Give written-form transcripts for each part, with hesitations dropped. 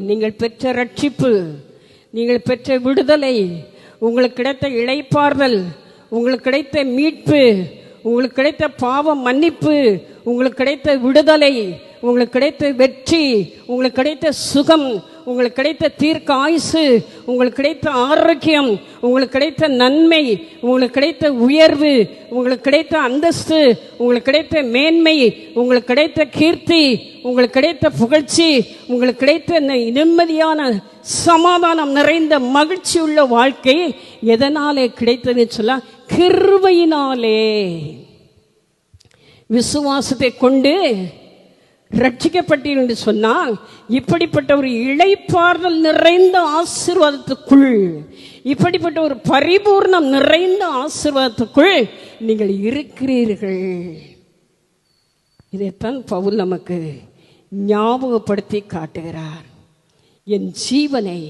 நீங்கள் பெற்ற ரட்சிப்பு, நீங்கள் பெற்ற விடுதலை, உங்களுக்கு கிடைத்த இளைப்பாறுதல், உங்களுக்கு கிடைத்த மீட்பு, உங்களுக்கு கிடைத்த பாவ மன்னிப்பு, உங்களுக்கு கிடைத்த விடுதலை, உங்களுக்கு கிடைத்த வெற்றி, உங்களுக்கு கிடைத்த சுகம், உங்களுக்கு கிடைத்த தீர்க்க ஆயுசு, உங்களுக்கு கிடைத்த ஆரோக்கியம், உங்களுக்கு கிடைத்த நன்மை, உங்களுக்கு கிடைத்த உயர்வு, உங்களுக்கு கிடைத்த அந்தஸ்து, உங்களுக்கு கிடைத்த மேன்மை, உங்களுக்கு கிடைத்த கீர்த்தி, உங்களுக்கு கிடைத்த புகழ்ச்சி, உங்களுக்கு கிடைத்த நிம்மதியான சமாதானம் நிறைந்த மகிழ்ச்சி உள்ள வாழ்க்கை எதனாலே கிடைத்ததுன்னு சொல்ல, கிருபையினாலே. விசுவாசத்தை கொண்டு ரட்சிக்கப்பட்டீர்கள் என்று சொன்னால், இப்படிப்பட்ட ஒரு இளைப்பாறுதல் நிறைந்த ஆசீர்வாதத்துக்குள், இப்படிப்பட்ட ஒரு பரிபூர்ணம் நிறைந்த ஆசீர்வாதத்துக்குள் நீங்கள் இருக்கிறீர்கள். இதைத்தான் பவுல் நமக்கு ஞாபகப்படுத்தி காட்டுகிறார். என் ஜீவனை,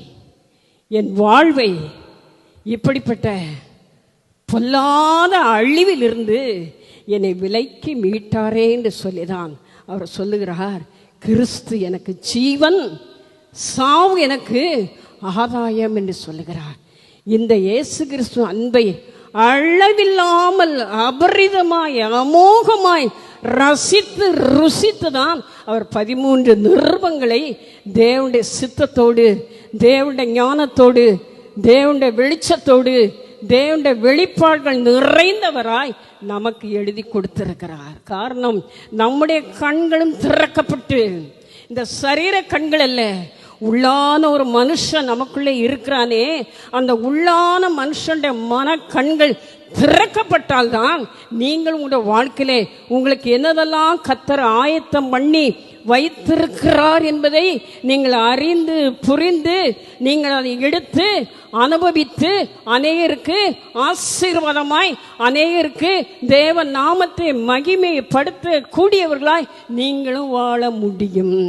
என் வாழ்வை இப்படிப்பட்ட பொல்லாத அழிவில் இருந்து என்னை விலைக்கு மீட்டாரே என்று சொல்லிதான் அவர் சொல்லுகிறார், கிறிஸ்து எனக்கு ஜீவன், சாவு எனக்கு ஆதாயம் என்று சொல்லுகிறார். இந்த இயேசு கிறிஸ்து அன்பை அளவில்லாமல் அபரிதமாய் அமோகமாய் ரசித்து ருசித்துதான் அவர் 13 நிருபங்களை தேவனுடைய சித்தத்தோடு, தேவனுடைய ஞானத்தோடு, தேவனுடைய வெளிச்சத்தோடு, தேவனுடைய வெளிப்பாடுகள் நிறைந்தவராய் நமக்கு எழுதி கொடுத்திருக்கிறார். காரணம், நம்முடைய கண்களும் திறக்கப்பட்டு, இந்த சரீர கண்கள் அல்ல, உள்ளான ஒரு மனுஷன் நமக்குள்ளே இருக்கிறானே, அந்த உள்ளான மனுஷனுடைய மன கண்கள் திறக்கப்பட்டால்தான் நீங்கள் உங்களுடைய வாழ்க்கையிலே உங்களுக்கு என்னதெல்லாம் கர்த்தர் ஆயத்தம் பண்ணி வைத்திருக்கிறார் என்பதை நீங்கள் அறிந்து புரிந்து நீங்கள் அதை எடுத்து அனுபவித்து அநேகருக்கு ஆசீர்வாதமாய், அநேகருக்கு தேவ நாமத்தை மகிமைப்படுத்த கூடியவர்களாய் நீங்களும் வாழ முடியும்.